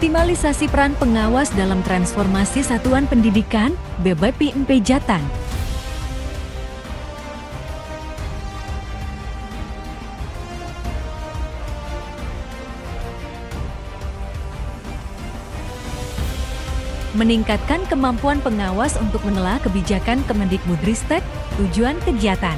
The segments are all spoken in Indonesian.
Optimalisasi peran pengawas dalam transformasi satuan pendidikan, BPPMP Jatan. Meningkatkan kemampuan pengawas untuk menelaah kebijakan Kemendikbudristek, tujuan kegiatan.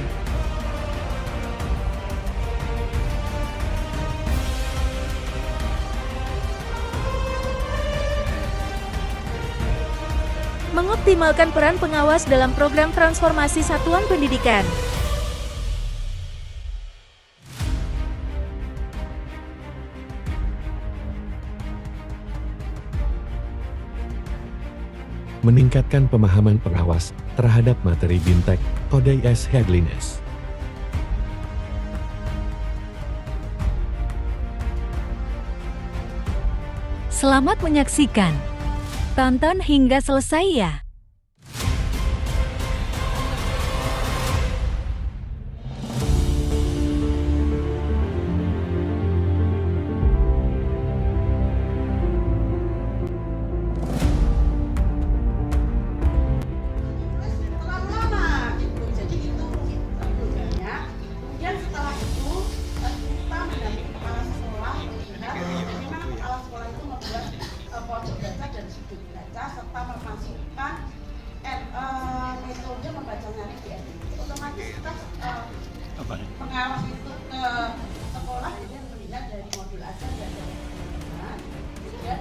Mengoptimalkan peran pengawas dalam program transformasi satuan pendidikan. Meningkatkan pemahaman pengawas terhadap materi BIMTEK, Kode S Headliness. Selamat menyaksikan. Tonton hingga selesai ya. serta memasukkan metode membacanya di otomatis kita pengawas itu ke sekolah ini melihat dari modul ajar dan dari kemudian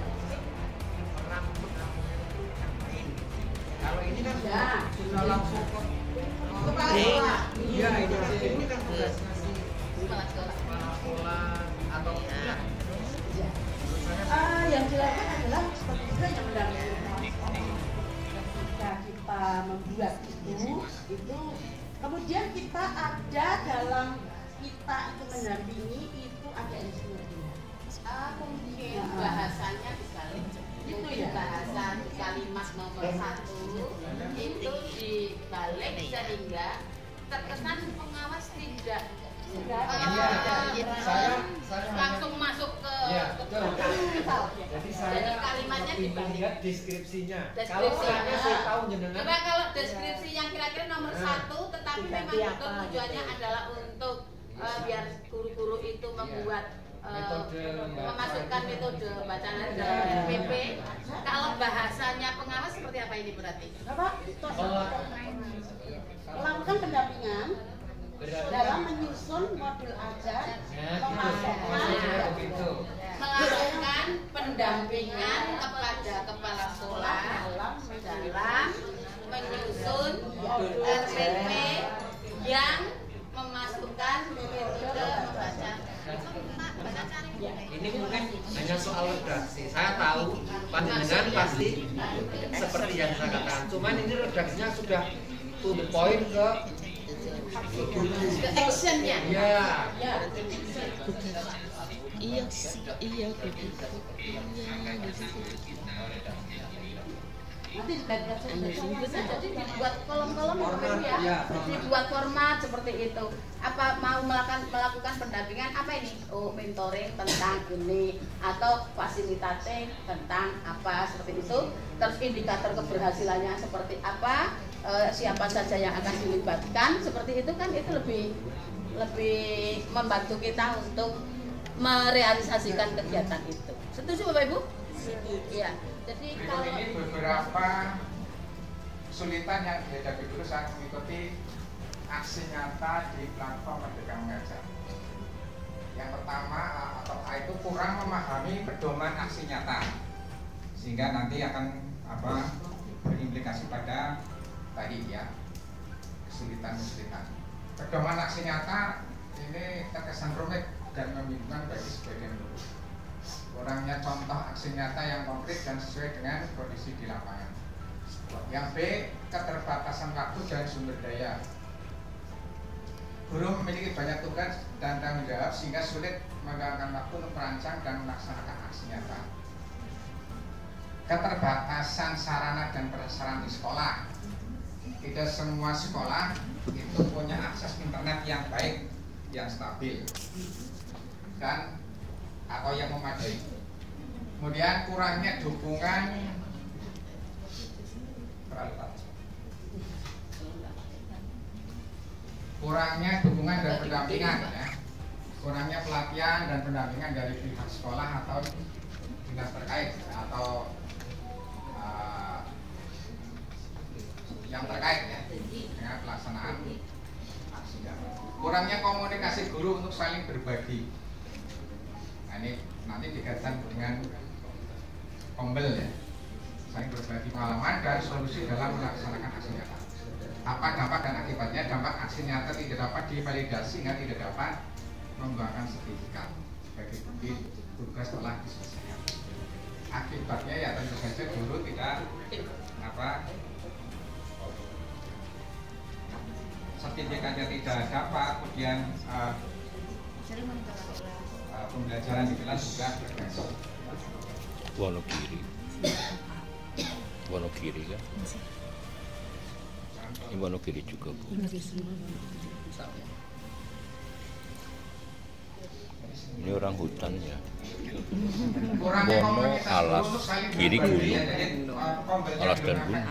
kalau ini kan ya sudah langsung ke kepala sekolah. Iya, ini kan tugasnya si kepala sekolah atau ya. Yang dilakukan adalah seperti itu yang mendampingi kepala sekolah. Ketika kita membuat itu kemudian kita ada dalam kita itu mendampingi itu ada instrumennya. Mungkin bahasanya dibalik Itu ya. bahasa di kalimat nomor 1 itu dibalik sehingga terkesan pengawas tidak langsung masuk ke Jadi kalimatnya dibalik. lihat deskripsinya. Deskripsinya. Kalau saya tahu jenengan. Coba kalau deskripsi yang kira-kira nomor 1 tetapi memang betul tujuannya adalah untuk biar guru-guru itu membuat memasukkan metode bacaan dalam RPP. Kalau bahasanya pengawas seperti apa ini berarti? Melakukan pendampingan dalam menyusun modul ajar, melakukan pendampingan kepada kepala sekolah dalam menyusun RPP yang memasukkan metode membaca. Ini mungkin hanya soal redaksi. Saya tahu panjenengan pasti seperti yang saya katakan. Cuman ini redaksinya sudah to the point ke actionnya. Iya. Iya begitu. nanti dikaitkan Jadi dibuat kolom-kolom ya, dibuat format seperti itu. Apa mau melakukan pendampingan apa ini? Oh, mentoring tentang ini atau fasilitating tentang apa seperti itu. Terus indikator keberhasilannya seperti apa? Siapa saja yang akan dilibatkan seperti itu kan itu lebih membantu kita untuk merealisasikan kegiatan itu. Setuju Bapak Ibu? Iya. Jadi kalau ini beberapa kesulitan yang dihadapi guru saat mengikuti aksi nyata di platform Merdeka Mengajar. Yang pertama atau A itu kurang memahami pedoman aksi nyata, sehingga nanti akan berimplikasi pada tadi ya kesulitan-kesulitan. Pedoman aksi nyata ini terkesan rumit dan membingungkan bagi sebagian guru. Kurangnya contoh aksi nyata yang konkret dan sesuai dengan kondisi di lapangan. Yang B, keterbatasan waktu dan sumber daya. Guru memiliki banyak tugas dan tanggung jawab sehingga sulit meluangkan waktu untuk merancang dan melaksanakan aksi nyata. Keterbatasan sarana dan prasarana di sekolah. Tidak semua sekolah itu punya akses internet yang baik, yang stabil, dan atau yang memadai. Kemudian kurangnya dukungan dan pendampingan ya. Kurangnya pelatihan dan pendampingan dari pihak sekolah atau dinas terkait atau yang terkait ya dengan pelaksanaan aksi. Kurangnya komunikasi guru untuk saling berbagi. Nah, ini nanti dikaitkan dengan Kombel ya, saling berbagi pengalaman dan solusi dalam melaksanakan aksi nyata. Apa dampak dan akibatnya? Dampak aksi nyata tidak dapat divalidasi hingga tidak dapat membuahkan sertifikat sebagai bukti tugas telah diselesaikan. Akibatnya ya tentu saja guru tidak sertifikatnya tidak dapat, kemudian pembelajaran di kelas juga bergabung. Wonogiri kan? Ini Wonogiri juga Bu. Ini orang hutan ya. Wono, alas, kiri gunung, alas dan gunung.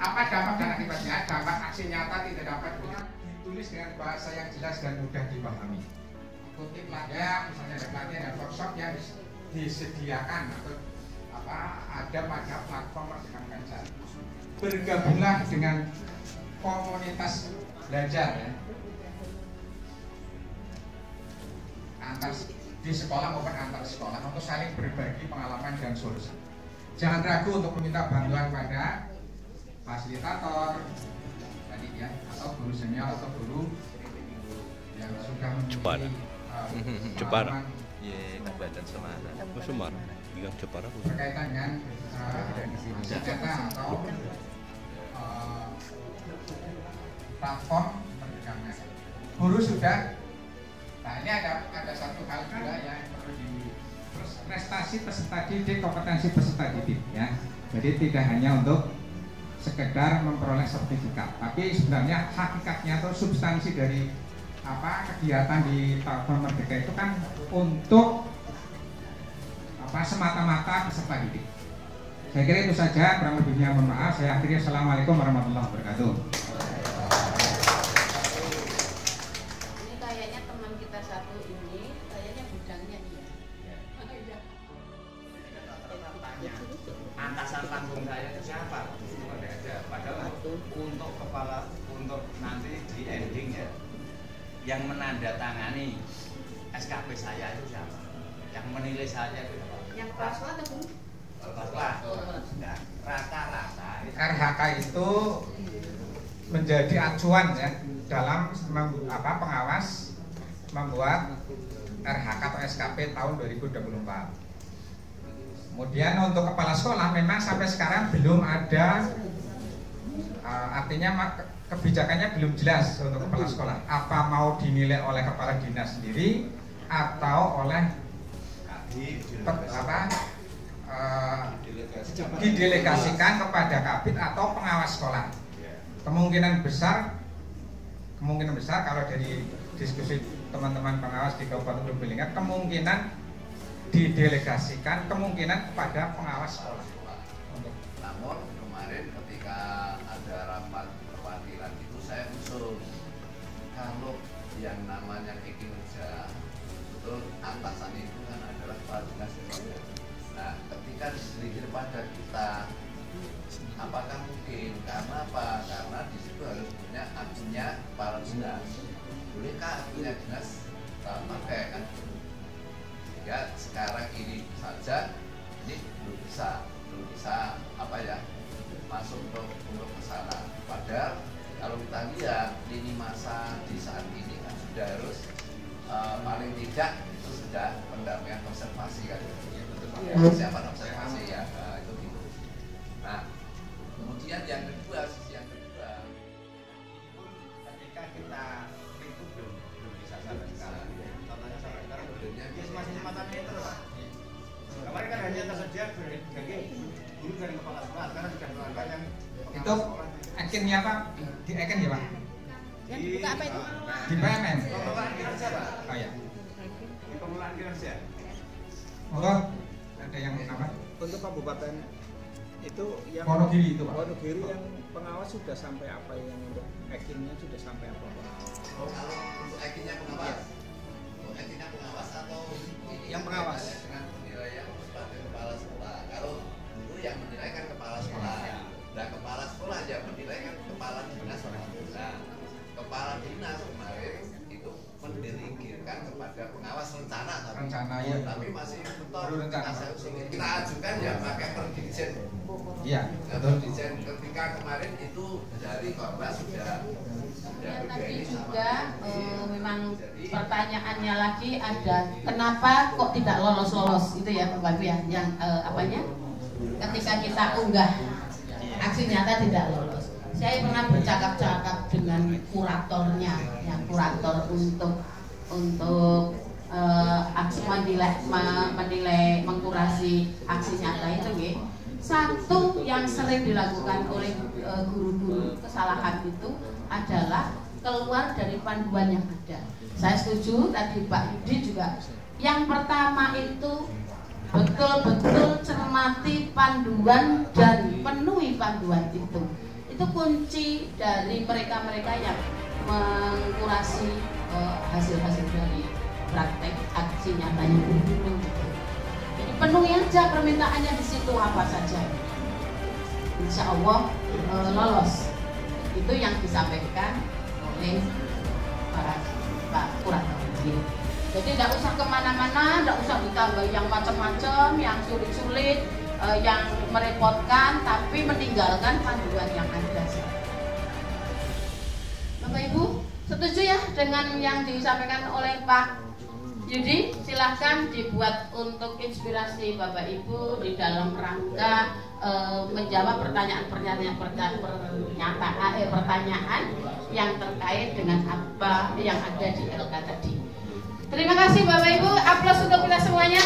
Apa dampak dan akibatnya? Dampak aksi nyata tidak dapat ditulis dengan bahasa yang jelas dan mudah dipahami. Kutip ya, misalnya ada pelatihan dan workshop yang disediakan atau ada pada platform Merdeka Mengajar. Bergabunglah dengan komunitas belajar ya. Antar di sekolah maupun antar sekolah untuk saling berbagi pengalaman dan solusi. Jangan ragu untuk meminta bantuan pada fasilitator tadi ya, atau guru senior atau guru yang sudah memiliki Jepara. Iya, Kabupaten Semarang. Semarang. Yang Jepara berkaitan dengan data atau platform Merdeka Mengajar. Guru sudah. Nah, ini ada satu hal juga yang perlu di prestasi peserta didik, kompetensi peserta didik ya. Jadi tidak hanya untuk sekedar memperoleh sertifikat, tapi sebenarnya hakikatnya atau substansi dari kegiatan di platform Merdeka itu kan untuk semata-mata peserta didik. Saya kira itu saja, kurang lebihnya mohon maaf. Saya akhiri. Assalamualaikum warahmatullahi wabarakatuh. Ini kayaknya teman kita satu ini kayaknya bidangnya dia. Atasan langsung saya itu siapa? Padahal untuk nanti di ending ya, yang menandatangani SKP saya itu siapa? Yang menilai saya itu siapa? Yang Praswa atau Bu? Praswa. Nah, rata-rata RHK itu menjadi acuan ya dalam pengawas membuat RHK atau SKP tahun 2024. Kemudian untuk kepala sekolah memang sampai sekarang belum ada, artinya kebijakannya belum jelas untuk kepala sekolah. Apa mau dinilai oleh kepala dinas sendiri atau oleh didelegasikan kepada kabid atau pengawas sekolah. Kemungkinan besar kalau dari diskusi teman-teman pengawas di Kabupaten Lubulingga, kemungkinan didelegasikan kemungkinan kepada pengawas sekolah. Namun kemarin ketika ada rapat perwakilan itu saya usul kalau yang namanya kinerja betul atasan itu kan adalah kepala dinas. Nah, ketika diselisih pada kita, apakah mungkin? Karena apa? Karena di situ harus punya aktinya kepala dinas. Bolehkah aktinya dinas pakai kan? Sehingga sekarang ini saja ini belum bisa masuk untuk ke sana. Padahal kalau kita lihat lini masa di saat ini kan sudah harus paling tidak itu sudah pendampingan konservasi kan. Persiapan observasi ya, itu gitu. Nah, kemudian yang kedua, sisi yang kedua, ketika kita itu belum bisa sampai sekarang. Contohnya sampai sekarang belumnya masih semacam meter Pak. Kemarin kan hanya tersedia daging dulu dari kepala sekolah, sekarang sudah melanggar yang itu akhirnya apa? Di akhir ya Pak? Yang dibuka apa itu? Di PMN. Pengelolaan kinerja Pak. Oh ya. Di pengelolaan kinerja. Monggo Ada yang nama? Untuk kabupaten itu yang Wonogiri itu, Pak. Wonogiri yang pengawas sudah sampai apa, yang untuk actingnya sudah sampai apa, Pak? Oh, kalau untuk actingnya pengawas, untuk actingnya pengawas atau yang pengawas dengan penilaian sebagai kepala sekolah. Kalau itu yang menilai kan kepala sekolah. Nah, kepala sekolah yang menilai kan kepala dinas. Nah, kepala dinas kemarin itu mendelegasikan kepada pengawas rencana, ya. Tapi masih kita ajukan ya pakai perdijen. Iya. Perdijen ketika kemarin itu dari Korban sudah ya, tadi juga memang pertanyaannya lagi ada kenapa kok tidak lolos itu ya Bapak Ibu ya, yang apanya ketika kita unggah aksi nyata tidak lolos. Saya pernah bercakap-cakap dengan kuratornya, ya, kurator untuk aksi menilai mengkurasi aksi nyata itu, ya. Satu yang sering dilakukan oleh guru-guru kesalahan itu adalah keluar dari panduan yang ada. Saya setuju tadi Pak Yudi juga. Yang pertama itu betul-betul cermati panduan dan penuhi panduan itu. Itu kunci dari mereka-mereka yang mengkurasi hasil-hasil dari praktek aksi nyatanya guru-guru. Jadi penuhi aja permintaannya di situ apa saja. Insya Allah lolos. Itu yang disampaikan oleh Pak Kurator. Jadi tidak usah kemana-mana, tidak usah ditambah yang macam-macam, yang sulit-sulit, yang merepotkan, tapi meninggalkan panduan yang ada. Bapak Ibu, setuju ya dengan yang disampaikan oleh Pak Yudi? Silahkan dibuat untuk inspirasi Bapak Ibu di dalam rangka menjawab pertanyaan yang terkait dengan apa yang ada di LK tadi. Terima kasih Bapak Ibu, aplaus untuk kita semuanya.